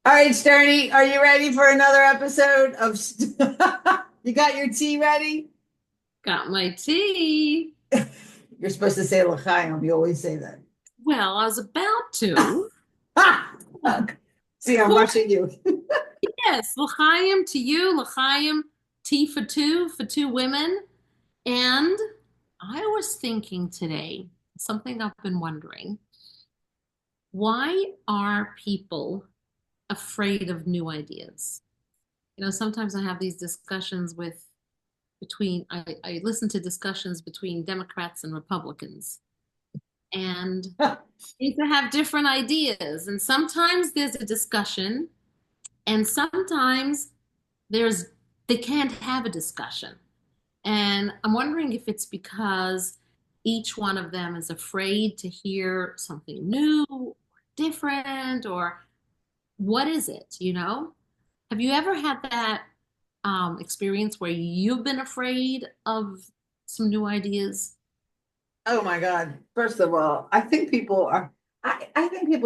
All right, Sterny, are you ready for another episode of You got your tea ready? Got my tea. You're supposed to say l'chaim. You always say that. Well, I was about to. See, I'm Cool. rushing you. Yes, l'chaim to you, l'chaim, tea for two women. And I was thinking today, something I've been wondering, why are people afraid of new ideas? Sometimes I have these discussions I listen to discussions between Democrats and Republicans. And seem to have different ideas. And sometimes there's a discussion, and sometimes there's they can't have a discussion. And I'm wondering if it's because each one of them is afraid to hear something new, or different, or what is it? Have you ever had that experience where you've been afraid of some new ideas? Oh my God. First of all, I think people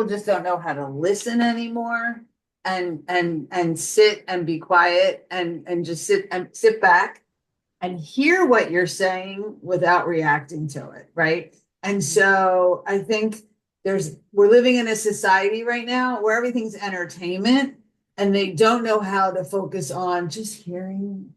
just don't know how to listen anymore and sit and be quiet and just sit back and hear what you're saying without reacting to it, right? And so I think we're living in a society right now where everything's entertainment and they don't know how to focus on just hearing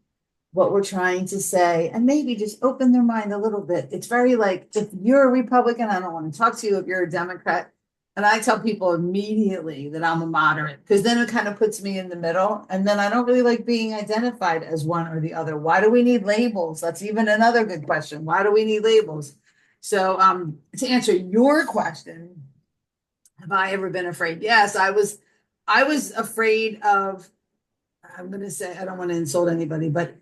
what we're trying to say and maybe just open their mind a little bit. It's very like, if you're a Republican, I don't want to talk to you. If you're a Democrat, and I tell people immediately that I'm a moderate because then it kind of puts me in the middle. And then I don't really like being identified as one or the other. Why do we need labels? That's even another good question. Why do we need labels? So, to answer your question, have I ever been afraid? Yes, I was afraid of, I'm going to say, I don't want to insult anybody, but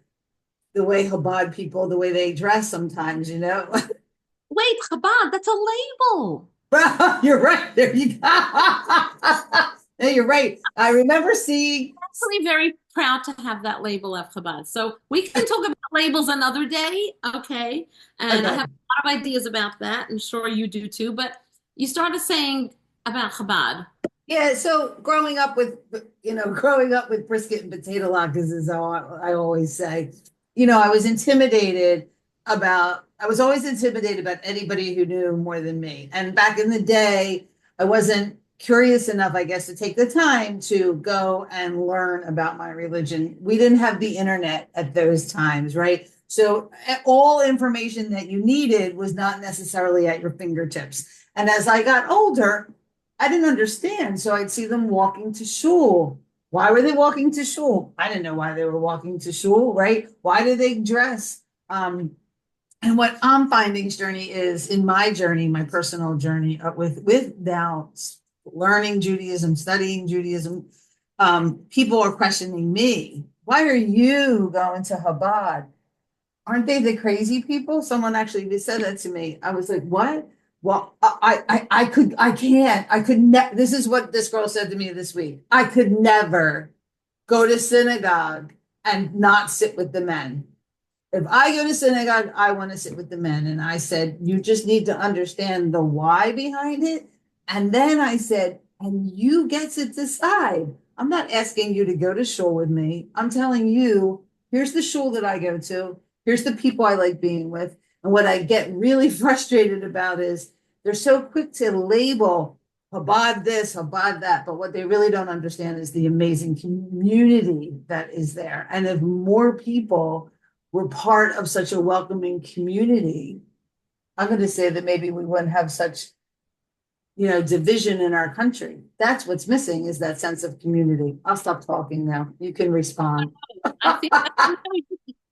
the way Chabad people, the way they dress sometimes, you know. Wait, Chabad, that's a label. Well, you're right. There you go. No, you're right. I remember seeing. Actually very proud to have that label of Chabad. So we can talk about labels another day, okay? And I Okay. have a lot of ideas about that. I'm sure you do too. But you started saying about Chabad. Yeah. So growing up with brisket and potato latkes is how I always say. I was always intimidated about anybody who knew more than me. And back in the day, I wasn't curious enough, I guess, to take the time to go and learn about my religion. We didn't have the internet at those times, right? So all information that you needed was not necessarily at your fingertips. And as I got older, I didn't understand. So I'd see them walking to shul. Why were they walking to shul? I didn't know why they were walking to shul, right? Why did they dress? And what I'm finding, journey, is in my journey, my personal journey with now learning Judaism, studying Judaism, people are questioning me. Why are you going to Chabad? Aren't they the crazy people? Someone actually said that to me. I was like, what? Well, I could never. This is what this girl said to me this week. I could never go to synagogue and not sit with the men. If I go to synagogue, I want to sit with the men. And I said, you just need to understand the why behind it. And then I said, and you get to decide. I'm not asking you to go to shul with me. I'm telling you, here's the shul that I go to. Here's the people I like being with. And what I get really frustrated about is they're so quick to label Chabad this, Chabad that. But what they really don't understand is the amazing community that is there. And if more people were part of such a welcoming community, I'm going to say that maybe we wouldn't have such, division in our country. That's what's missing is that sense of community. I'll stop talking now. You can respond. I think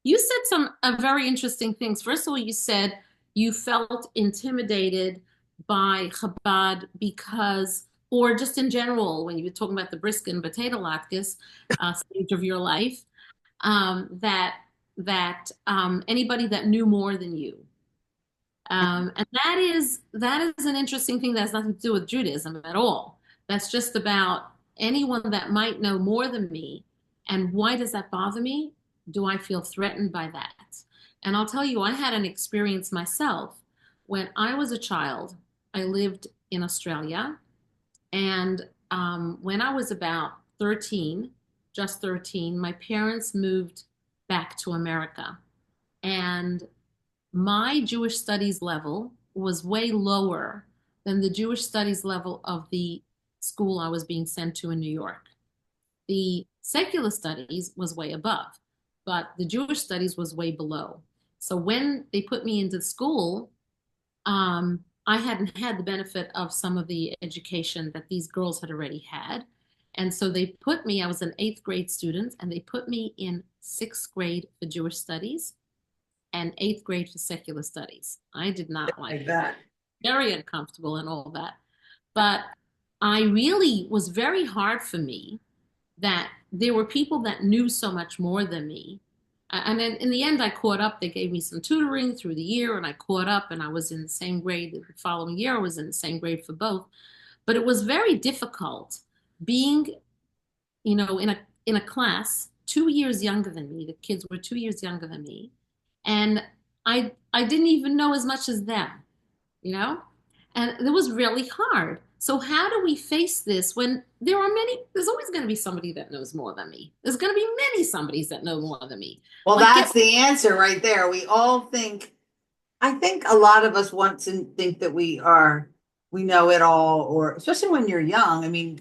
you said some very interesting things. First of all, you said you felt intimidated by Chabad because, or just in general, when you were talking about the brisket and potato latkes stage of your life, that anybody that knew more than you. And that is an interesting thing that has nothing to do with Judaism at all. That's just about anyone that might know more than me. And why does that bother me? Do I feel threatened by that? And I'll tell you, I had an experience myself. When I was a child, I lived in Australia. And when I was about 13, just 13, my parents moved back to America. And my Jewish studies level was way lower than the Jewish studies level of the school I was being sent to in New York. The secular studies was way above, but the Jewish studies was way below. So when they put me into school, I hadn't had the benefit of some of the education that these girls had already had. And so they put me, I was an eighth grade student, and they put me in sixth grade for Jewish studies and eighth grade for secular studies. I did not like Like it. that. Very uncomfortable and all that. But I really was very hard for me that there were people that knew so much more than me. And then in the end, I caught up. They gave me some tutoring through the year, and I caught up, and I was in the same grade the following year. I was in the same grade for both. But it was very difficult being, in a class 2 years younger than me. The kids were 2 years younger than me, and I didn't even know as much as them, you know? And it was really hard. So how do we face this when there's always going to be somebody that knows more than me. There's going to be many somebodies that know more than me. Well, Like, that's the answer right there. We all think, I think a lot of us want to think that we know it all, or especially when you're young. I mean,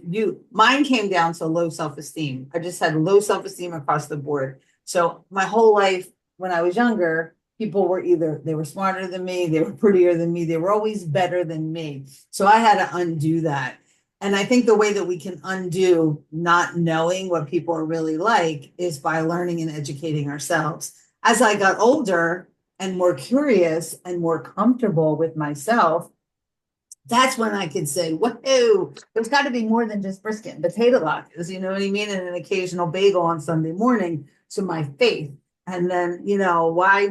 mine came down to low self-esteem. I just had low self-esteem across the board. So my whole life, when I was younger, people were either they were smarter than me, they were prettier than me, they were always better than me. So I had to undo that. And I think the way that we can undo not knowing what people are really like is by learning and educating ourselves. As I got older and more curious and more comfortable with myself, that's when I could say, whoa, there's got to be more than just brisket and potato latkes, you know what I mean? And an occasional bagel on Sunday morning to my faith. And then, why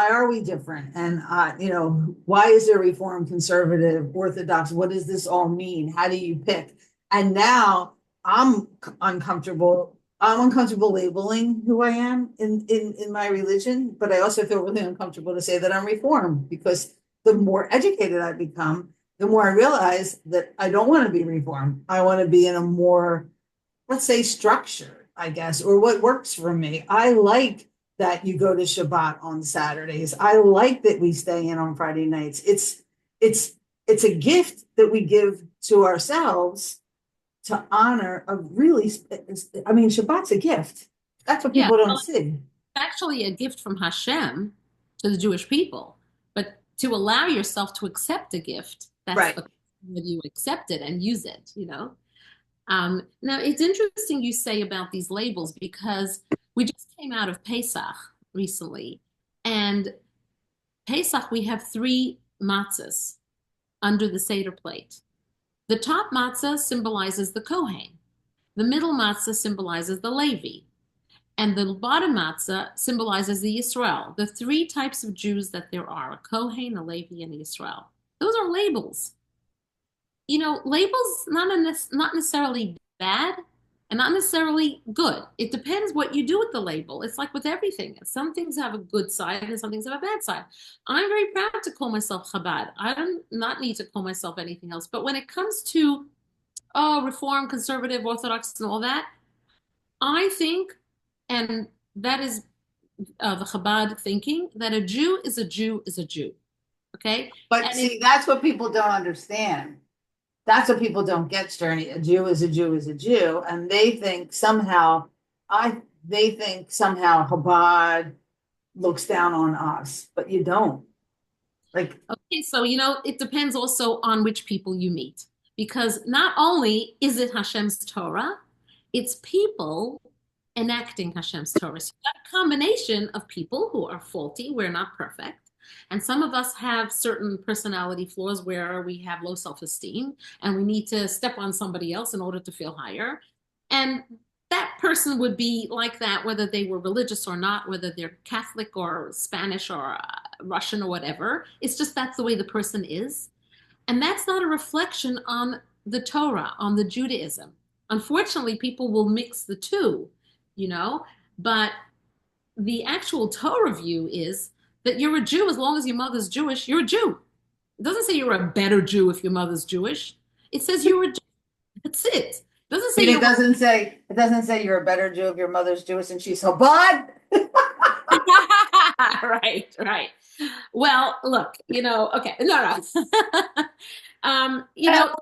are we different? And, why is there reform, conservative, orthodox? What does this all mean? How do you pick? And now uncomfortable. I'm uncomfortable labeling who I am in my religion, but I also feel really uncomfortable to say that I'm reformed, because the more educated I become, the more I realize that I don't want to be reformed. I want to be in a more, let's say, structured, I guess, or what works for me. I like that you go to Shabbat on Saturdays. I like that we stay in on Friday nights. It's a gift that we give to ourselves to honor a really, I mean, Shabbat's a gift. That's what yeah, people don't well, see. actually a gift from Hashem to the Jewish people. But to allow yourself to accept a gift, that's Right. the when you accept it and use it. Now, it's interesting you say about these labels because we just came out of Pesach recently. And Pesach, we have three matzahs under the Seder plate. The top matzah symbolizes the Kohen. The middle matzah symbolizes the Levi. And the bottom matzah symbolizes the Yisrael, the three types of Jews that there are, a Kohen, a Levi, and a Yisrael. Those are labels. Labels not necessarily bad and not necessarily good. It depends what you do with the label. It's like with everything. Some things have a good side and some things have a bad side. I'm very proud to call myself Chabad. I do not need to call myself anything else. But when it comes to reform, conservative, orthodox, and all that, I think, and that is the Chabad thinking, that a Jew is a Jew is a Jew. Okay? But And see, that's what people don't understand. That's what people don't get, Sterny. A Jew is a Jew is a Jew. And they think somehow Chabad looks down on us, but you don't. Like, okay, so it depends also on which people you meet. Because not only is it Hashem's Torah, it's people enacting Hashem's Torah. So you got a combination of people who are faulty, we're not perfect. And some of us have certain personality flaws where we have low self-esteem and we need to step on somebody else in order to feel higher. And that person would be like that, whether they were religious or not, whether they're Catholic or Spanish or Russian or whatever. It's just that's the way the person is. And that's not a reflection on the Torah, on the Judaism. Unfortunately, people will mix the two, you know, but the actual Torah view is that you're a Jew as long as your mother's Jewish, you're a Jew. It doesn't say you're a better Jew if your mother's Jewish. It says you're a Jew. That's it. Doesn't say It you're wrong. doesn't say you're a better Jew if your mother's Jewish and she's Chabad. Right, right. Well, look, okay, no, no. You know,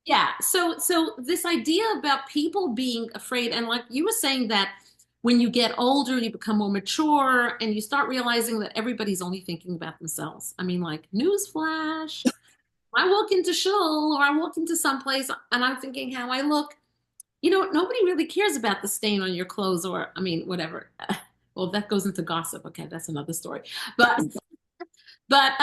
yeah. So this idea about people being afraid, and like you were saying that when you get older, you become more mature, and you start realizing that everybody's only thinking about themselves. I mean, like, newsflash. I walk into shul or I walk into someplace and I'm thinking how I look. Nobody really cares about the stain on your clothes or, I mean, whatever. Well, that goes into gossip. Okay, that's another story. But but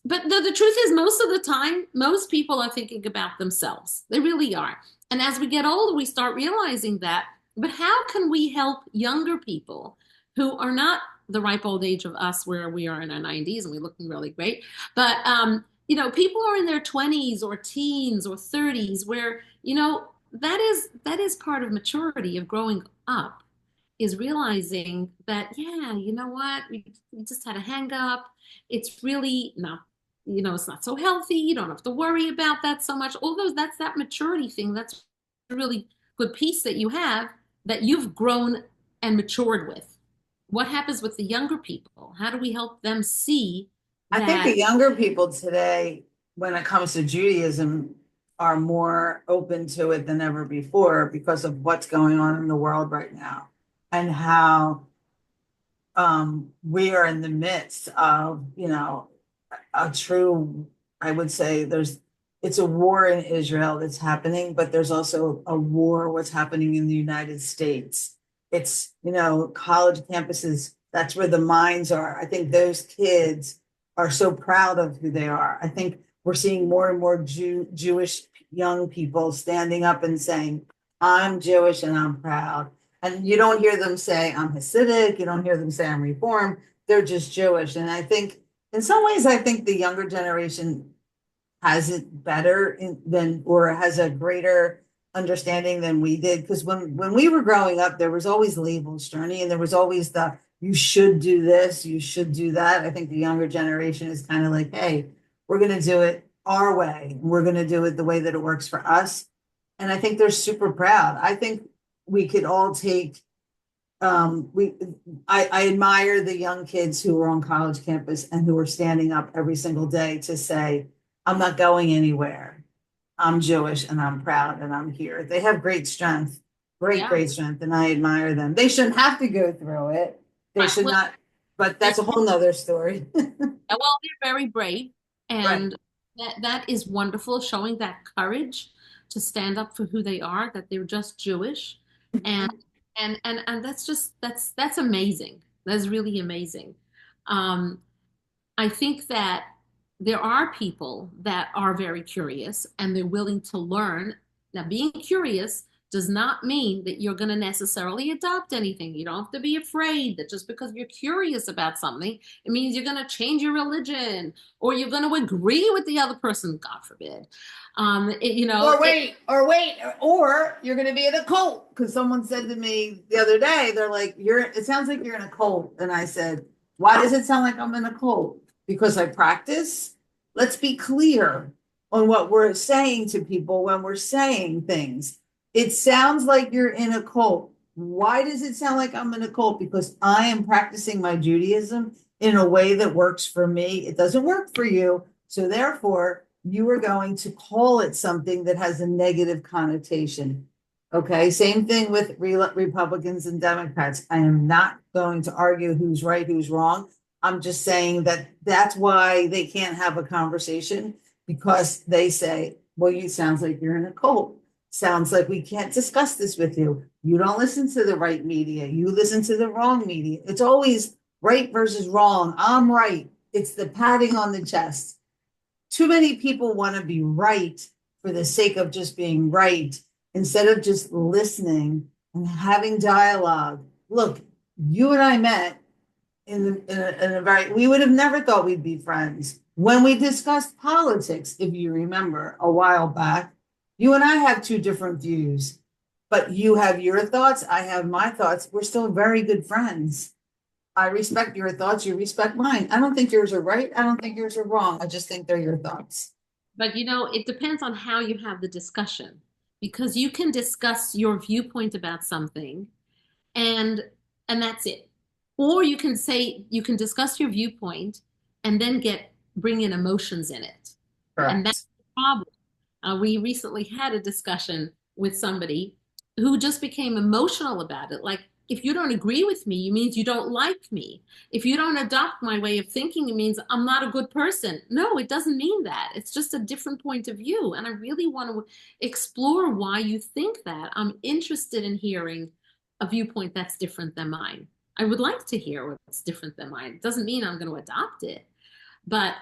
the truth is, most of the time, most people are thinking about themselves. They really are. And as we get older, we start realizing that. But how can we help younger people who are not the ripe old age of us, where we are in our 90s and we're looking really great? But people are in their 20s or teens or 30s, where that is part of maturity of growing up, is realizing that, yeah, you know what, we just had a hang up. It's really not, it's not so healthy. You don't have to worry about that so much. Although that's that maturity thing. That's a really good piece that you have, that you've grown and matured with. What happens with the younger people? How do we help them see I think that? the younger people today, when it comes to Judaism, are more open to it than ever before because of what's going on in the world right now and how we are in the midst of, a true, I would say it's a war in Israel that's happening, but there's also a war what's happening in the United States. It's, college campuses, that's where the minds are. I think those kids are so proud of who they are. I think we're seeing more and more Jewish young people standing up and saying, I'm Jewish and I'm proud. And you don't hear them say, I'm Hasidic. You don't hear them say, I'm Reformed. They're just Jewish. And I think, in some ways, I think the younger generation has it better than, or has a greater understanding than we did. Because when we were growing up, there was always labels, Journey, and there was always you should do this, you should do that. I think the younger generation is kind of like, hey, we're going to do it our way. We're going to do it the way that it works for us. And I think they're super proud. I think we could all take we I admire the young kids who are on college campus and who are standing up every single day to say, I'm not going anywhere. I'm Jewish and I'm proud and I'm here. They have great strength, Yeah, great strength, and I admire them. They shouldn't have to go through it. They right. should Well, not, but they're, that's a whole nother story. they're very brave, Right. and that is wonderful, showing that courage to stand up for who they are, that they're just Jewish, and and that's amazing. That's really amazing. Um, I think that there are people that are very curious and they're willing to learn. Now, being curious does not mean that you're going to necessarily adopt anything. You don't have to be afraid that just because you're curious about something, it means you're going to change your religion or you're going to agree with the other person, God forbid. Or you're going to be in a cult. Because someone said to me the other day, they're like, it sounds like you're in a cult. And I said, why does it sound like I'm in a cult? Because I practice. Let's be clear on what we're saying to people when we're saying things. It sounds like you're in a cult. Why does it sound like I'm in a cult? Because I am practicing my Judaism in a way that works for me. It doesn't work for you. So therefore, you are going to call it something that has a negative connotation. Okay, same thing with Republicans and Democrats. I am not going to argue who's right, who's wrong. I'm just saying that that's why they can't have a conversation, because they say, well, you sounds like you're in a cult. Sounds like we can't discuss this with you. You don't listen to the right media. You listen to the wrong media. It's always right versus wrong. I'm right. It's the patting on the chest. Too many people want to be right for the sake of just being right instead of just listening and having dialogue. Look, you and I met in a very, we would have never thought we'd be friends when we discussed politics. If you remember a while back, you and I have two different views, but you have your thoughts, I have my thoughts. We're still very good friends. I respect your thoughts, you respect mine. I don't think yours are right. I don't think yours are wrong. I just think they're your thoughts. But it depends on how you have the discussion. because you can discuss your viewpoint about something and and that's it. Or you can say you can discuss your viewpoint and then get bring in emotions in it. And that's Correct. the problem. We recently had a discussion with somebody who just became emotional about it. Like, if you don't agree with me, it means you don't like me. If you don't adopt my way of thinking, it means I'm not a good person. No, it doesn't mean that. It's just a different point of view. And I really want to explore why you think that. I'm interested in hearing a viewpoint that's different than mine. I would like to hear what's different than mine. It doesn't mean I'm going to adopt it. But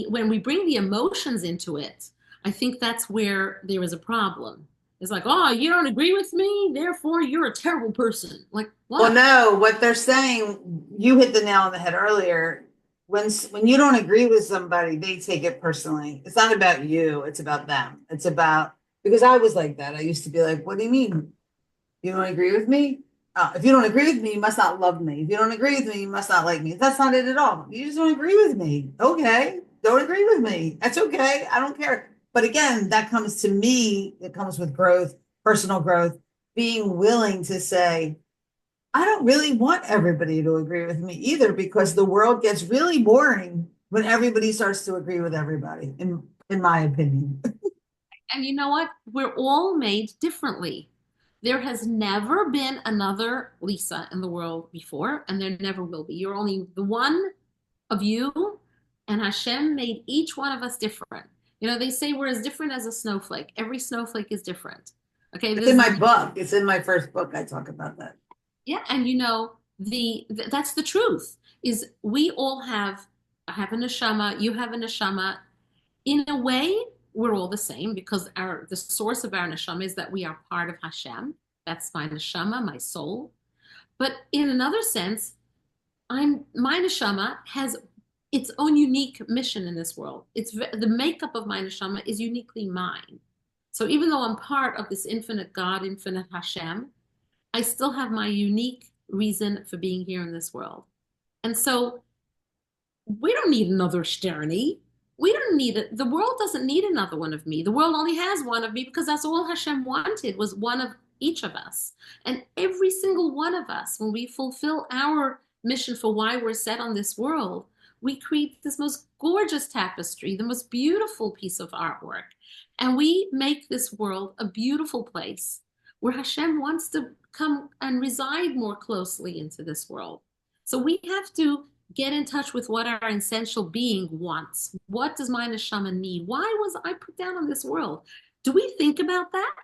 when we bring the emotions into it, I think that's where there is a problem. It's like, oh, you don't agree with me, therefore you're a terrible person. Like, Well, what? no, what they're saying, you hit the nail on the head earlier. When you don't agree with somebody, they take it personally. It's not about you, it's about them. It's about because I was like that. I used to be like, what do you mean? You don't agree with me? If you don't agree with me, you must not love me. If you don't agree with me, you must not like me. That's not it at all. You just don't agree with me. Okay. Don't agree with me. That's okay. I don't care. But again, that comes to me, it comes with growth, personal growth, being willing to say, I don't really want everybody to agree with me either because the world gets really boring when everybody starts to agree with everybody, in my opinion. And you know what? We're all made differently. There has never been another Lisa in the world before, and there never will be. You're only the one of you, and Hashem made each one of us different. You know, they say we're as different as a snowflake. Every snowflake is different. Okay, It's this in is my the book. It's in my first book. I talk about that. yeah, and you know, that's the truth. Is we all have I have a neshama, you have a neshama. In a way, we're all the same because our the source of our neshama is that we are part of Hashem. That's my neshama, my soul. But in another sense, I'm my neshama has its own unique mission in this world. It's the makeup of my neshama is uniquely mine. So even though I'm part of this infinite God, infinite Hashem, I still have my unique reason for being here in this world. And so we don't need another Sterny. We don't need it. The world doesn't need another one of me. The world only has one of me because that's all Hashem wanted was one of each of us. And every single one of us, when we fulfill our mission for why we're set on this world, we create this most gorgeous tapestry, the most beautiful piece of artwork. And we make this world a beautiful place where Hashem wants to come and reside more closely into this world. So we have to get in touch with what our essential being wants. What does my neshama need? Why was I put down on this world? Do we think about that?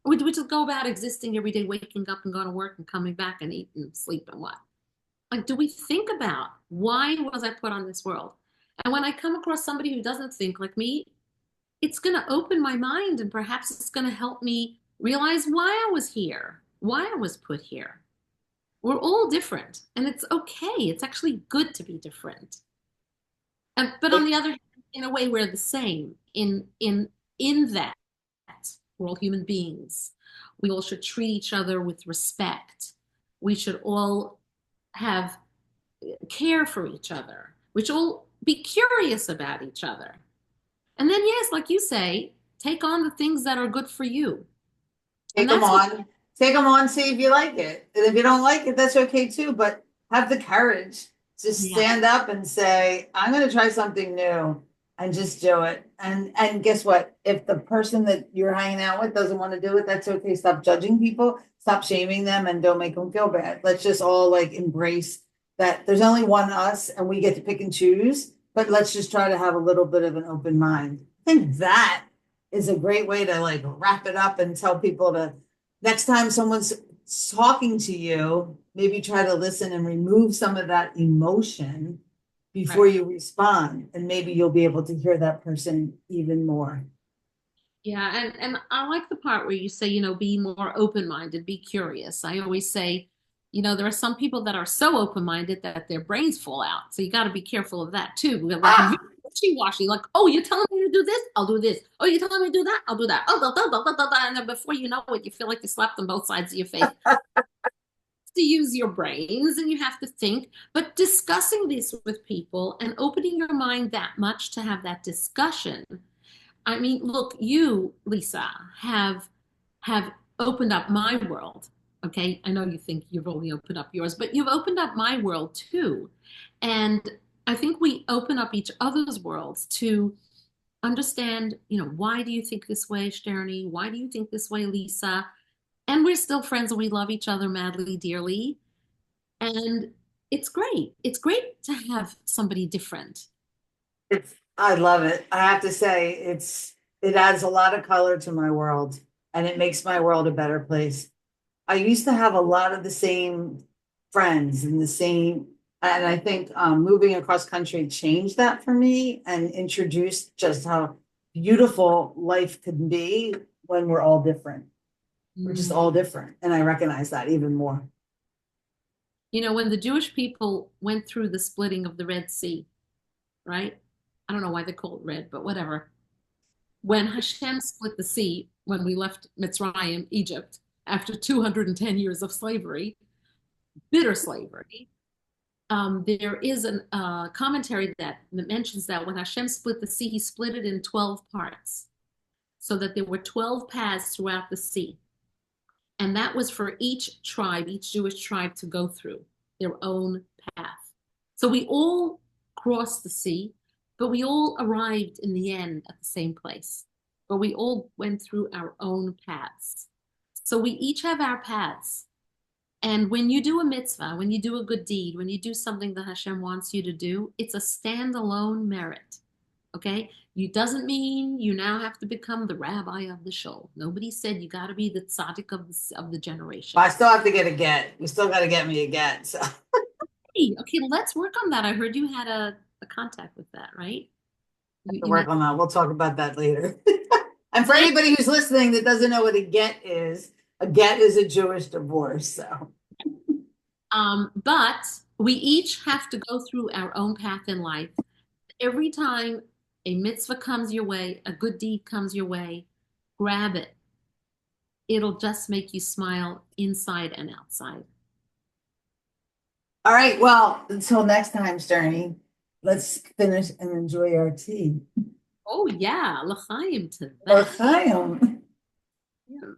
Or do we just go about existing every day, waking up and going to work and coming back and eat and sleep and what? Like, do we think about why was I put on this world? And when I come across somebody who doesn't think like me, it's going to open my mind and perhaps it's going to help me realize why I was here, why I was put here. We're all different, and it's okay. It's actually good to be different. And but on the other hand, in a way, we're the same in that we're all human beings. We all should treat each other with respect. We should all have care for each other. We should all be curious about each other. And then, yes, like you say, take on the things that are good for you. And Take them that's what, on. Take them on, see if you like it. And if you don't like it, that's okay too. But have the courage to yeah, stand up and say, I'm going to try something new and just do it. And guess what? If the person that you're hanging out with doesn't want to do it, that's okay. Stop judging people, stop shaming them, and don't make them feel bad. Let's just all like embrace that there's only one us and we get to pick and choose. But let's just try to have a little bit of an open mind. I think that is a great way to like wrap it up and tell people to next time someone's talking to you, maybe try to listen and remove some of that emotion before right. you respond, and maybe you'll be able to hear that person even more. Yeah, and I like the part where you say, you know, be more open-minded, be curious. I always say, you know, there are some people that are so open-minded that their brains fall out. So you got to be careful of that too. We're like Ah, wishy-washy, like, oh, you're telling me to do this? I'll do this. Oh, you're telling me to do that? I'll do that. Oh, da, da, da, da, da, da. And then before you know it, you feel like you slapped on both sides of your face. To use your brains and you have to think, but discussing this with people and opening your mind that much to have that discussion. I mean, look, you, Lisa, have have opened up my world. Okay. I know you think you've only opened up yours, but you've opened up my world too. And I think we open up each other's worlds to understand, why do you think this way, Sterny? Why do you think this way, Lisa? And we're still friends and we love each other madly, dearly. And it's great. It's great to have somebody different. I love it. I have to say, it adds a lot of color to my world and it makes my world a better place. I used to have a lot of the same friends and the same, and I think moving across country changed that for me and introduced just how beautiful life can be when we're all different. We're just Mm. all different. And I recognize that even more. When the Jewish people went through the splitting of the Red Sea, right? I don't know why they call it red, but whatever. When Hashem split the sea, when we left Mitzrayim, Egypt, after 210 years of slavery, bitter slavery, there is a commentary that mentions that when Hashem split the sea, he split it in 12 parts so that there were 12 paths throughout the sea. And that was for each tribe, each Jewish tribe to go through their own path. So we all crossed the sea, but we all arrived in the end at the same place. But we all went through our own paths. So we each have our paths. And when you do a mitzvah, when you do a good deed, when you do something that Hashem wants you to do, it's a standalone merit. Okay? It doesn't mean you now have to become the rabbi of the shul. Nobody said you got to be the tzaddik of the generation. I still have to get a get. You still got to get me a get. So Hey, okay, let's work on that. I heard you had a contact with that, right? to You met. work on that. We'll talk about that later. And for anybody who's listening that doesn't know what a get is a Jewish divorce. So But we each have to go through our own path in life. Every time a mitzvah comes your way, a good deed comes your way, grab it. It'll just make you smile inside and outside. all right, well, until next time, Sterny, let's finish and enjoy our tea. Oh yeah, l'chaim to Or that. Chaim. Yeah.